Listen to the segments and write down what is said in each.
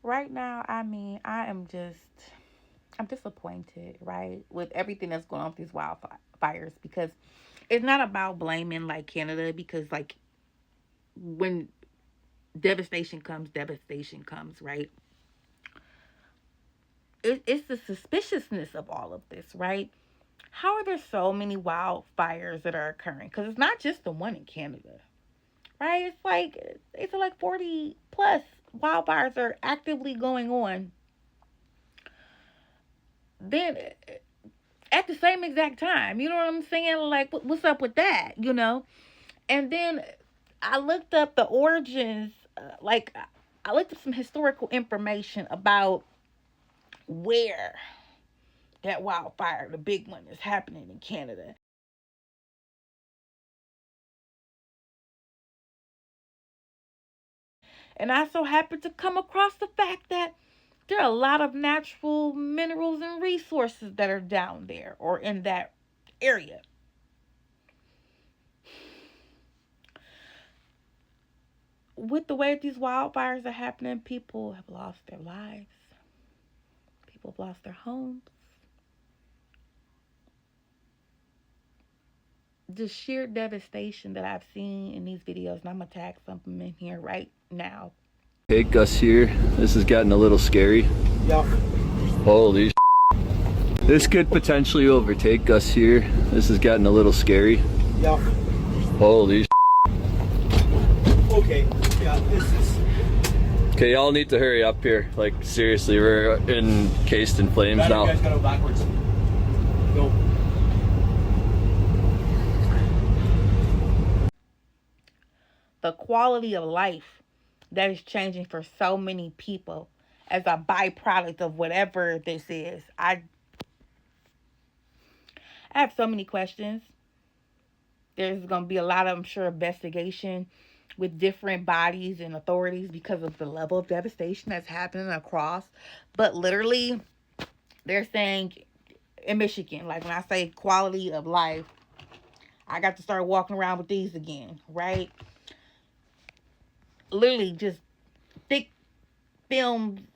Right now, I mean, I'm disappointed, right, with everything that's going on with these wildfires because it's not about blaming like Canada because like when devastation comes, right? It's the suspiciousness of all of this, right? How are there so many wildfires that are occurring? Because it's not just the one in Canada, right? It's like 40 plus wildfires are actively going on. Then at the same exact time, you know what I'm saying? Like, what's up with that? And then I looked up the origins, I looked up some historical information about where that wildfire, the big one, is happening in Canada. And I so happened to come across the fact that there are a lot of natural minerals and resources that are down there or in that area. With the way these wildfires are happening, people have lost their lives, people have lost their homes. The sheer devastation that I've seen in these videos, and I'm gonna tag something in here right now. Hey, Gus here. This is getting a little scary. Yeah. Holy sh**. This could potentially overtake us here. This is getting a little scary. Yeah. Holy sh**. Okay. Yeah, this is... Okay, y'all need to hurry up here. Like, seriously, we're encased in flames now. You guys gotta go backwards. Go. The quality of life that is changing for so many people as a byproduct of whatever this is. I have so many questions. There's going to be a lot of, I'm sure, investigation with different bodies and authorities because of the level of devastation that's happening across. But literally, they're saying in Michigan, like when I say quality of life, I got to start walking around with these again, right? Literally just thick film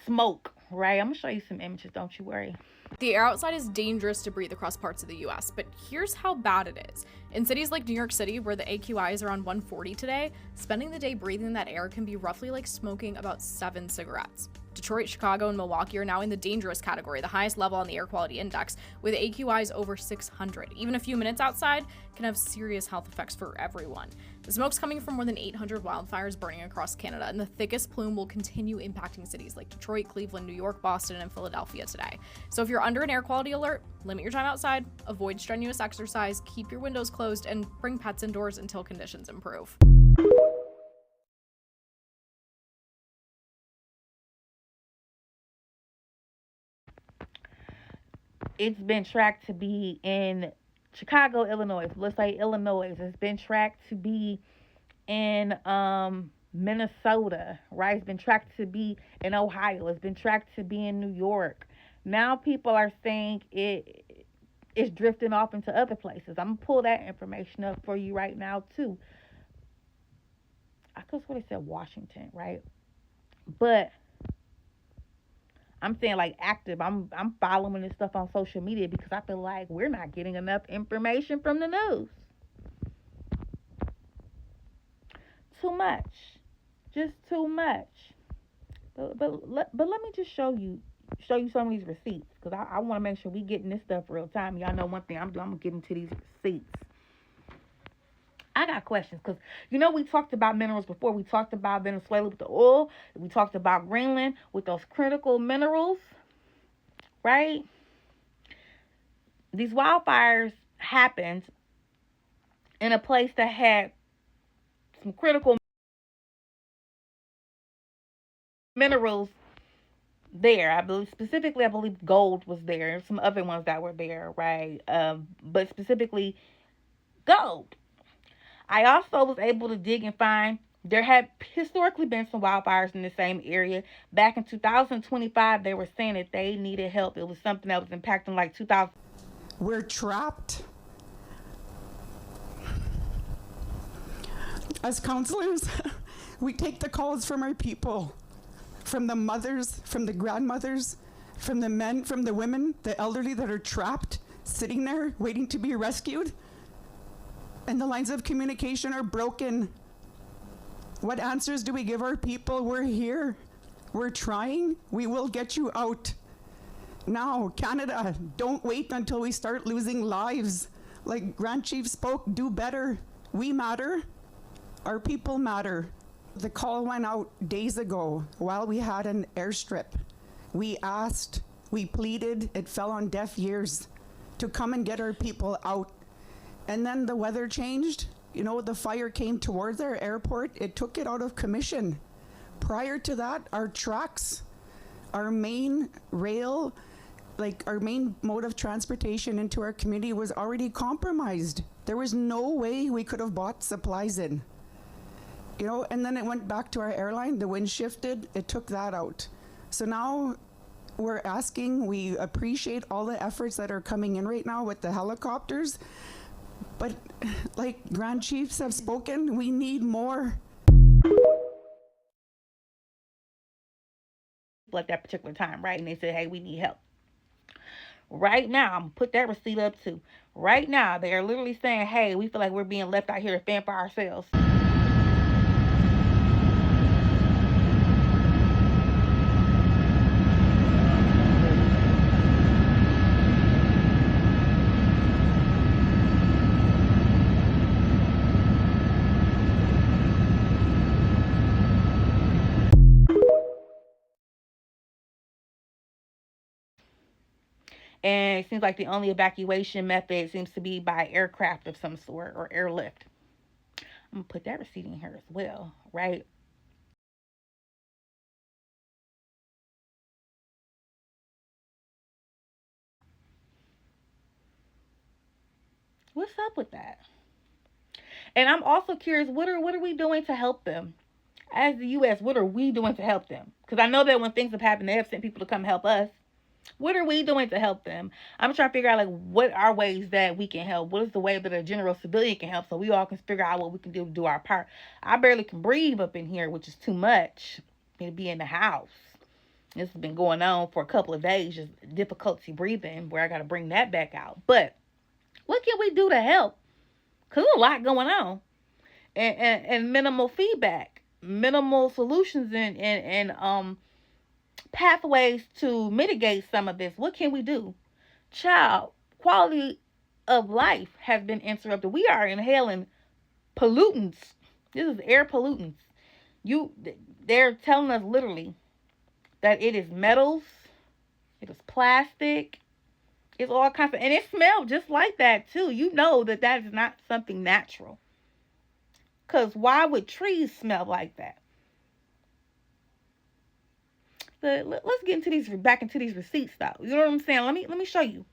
smoke, right? I'm going to show you some images, don't you worry. The air outside is dangerous to breathe across parts of the US, but here's how bad it is. In cities like New York City, where the AQIs are on 140 today, spending the day breathing that air can be roughly like smoking about 7 cigarettes. Detroit, Chicago, and Milwaukee are now in the dangerous category, the highest level on the air quality index, with AQIs over 600. Even a few minutes outside can have serious health effects for everyone. The smoke's coming from more than 800 wildfires burning across Canada, and the thickest plume will continue impacting cities like Detroit, Cleveland, New York, Boston, and Philadelphia today. So if you're under an air quality alert, limit your time outside, avoid strenuous exercise, keep your windows closed, and bring pets indoors until conditions improve. It's been tracked to be in Chicago, Illinois. Let's say Illinois. It's been tracked to be in Minnesota, right? It's been tracked to be in Ohio. It's been tracked to be in New York. Now people are saying it's drifting off into other places. I'm gonna pull that information up for you right now too. I could swear they said Washington, right? But I'm saying like active. I'm following this stuff on social media because I feel like we're not getting enough information from the news. Too much, just too much. But let me just show you some of these receipts because I want to make sure we getting this stuff real time. Y'all know one thing I'm doing. I'm gonna get into these receipts. I got questions because we talked about minerals before. We talked about Venezuela with the oil. We talked about Greenland with those critical minerals, right? These wildfires happened in a place that had some critical minerals there. I believe gold was there and some other ones that were there, right? But specifically gold. I also was able to dig and find there had historically been some wildfires in the same area. Back in 2025, they were saying that they needed help. It was something that was impacting like 2000. We're trapped. As counselors, we take the calls from our people. from the mothers, from the grandmothers, from the men, from the women, the elderly that are trapped, sitting there waiting to be rescued. And the lines of communication are broken. What answers do we give our people? We're here. We're trying. We will get you out. Now, Canada, don't wait until we start losing lives. Like Grand Chief spoke, do better. We matter. Our people matter. The call went out days ago while we had an airstrip. We asked, we pleaded, it fell on deaf ears to come and get our people out. And then the weather changed. You know, the fire came towards our airport. It took it out of commission. Prior to that, our tracks, our main rail, like our main mode of transportation into our community was already compromised. There was no way we could have bought supplies in. You know, and then it went back to our airline, the wind shifted, it took that out. So now we're asking, we appreciate all the efforts that are coming in right now with the helicopters, but like Grand Chiefs have spoken, we need more. At that particular time, right? And they said, hey, we need help. Right now, I'm gonna put that receipt up too. Right now, they are literally saying, hey, we feel like we're being left out here to fend for ourselves. And it seems like the only evacuation method seems to be by aircraft of some sort or airlift. I'm going to put that receipt in here as well, right? What's up with that? And I'm also curious, what are we doing to help them? As the U.S., what are we doing to help them? Because I know that when things have happened, they have sent people to come help us. What are we doing to help them? I'm trying to figure out, like, what are ways that we can help? What is the way that a general civilian can help so we all can figure out what we can do to do our part? I barely can breathe up in here, which is too much. To be in the house. This has been going on for a couple of days, just difficulty breathing, where I got to bring that back out. But what can we do to help? Because there's a lot going on. And minimal feedback, minimal solutions, and pathways to mitigate some of this. What can we do? Child, quality of life has been interrupted. We are inhaling pollutants. This is air pollutants. They're telling us literally that it is metals, it is plastic, it's all kinds of, and it smells just like that too. You know that is not something natural. Because why would trees smell like that? But let's get back into these receipts though. You know what I'm saying? Let me show you.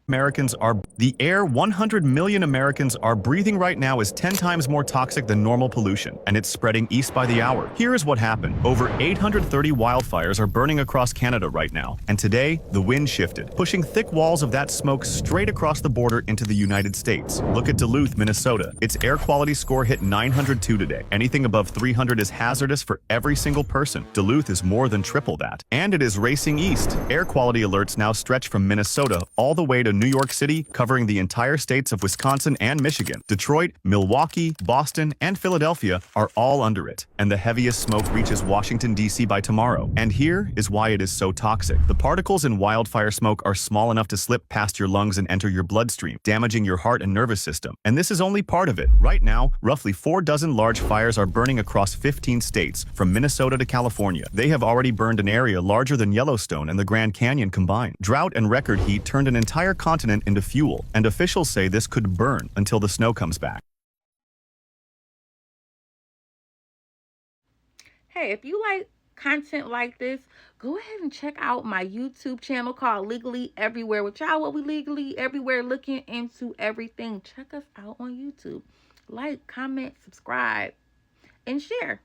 The air 100 million Americans are breathing right now is 10 times more toxic than normal pollution, and it's spreading east by the hour. Here is what happened. Over 830 wildfires are burning across Canada right now, and today, the wind shifted, pushing thick walls of that smoke straight across the border into the United States. Look at Duluth, Minnesota. Its air quality score hit 902 today. Anything above 300 is hazardous for every single person. Duluth is more than triple that. And it is racing east. Air quality alerts now stretch from Minnesota all the way to New York City, covering the entire states of Wisconsin and Michigan. Detroit, Milwaukee, Boston, and Philadelphia are all under it, and the heaviest smoke reaches Washington, D.C. by tomorrow. And here is why it is so toxic. The particles in wildfire smoke are small enough to slip past your lungs and enter your bloodstream, damaging your heart and nervous system. And this is only part of it. Right now, roughly 4 dozen large fires are burning across 15 states, from Minnesota to California. They have already burned an area larger than Yellowstone and the Grand Canyon combined. Drought and record heat turned an entire continent into fuel, and officials say this could burn until the snow comes back. Hey, if you like content like this, go ahead and check out my YouTube channel called Legally Everywhere. With y'all, what we legally everywhere, looking into everything. Check us out on YouTube. Like, comment, subscribe, and share.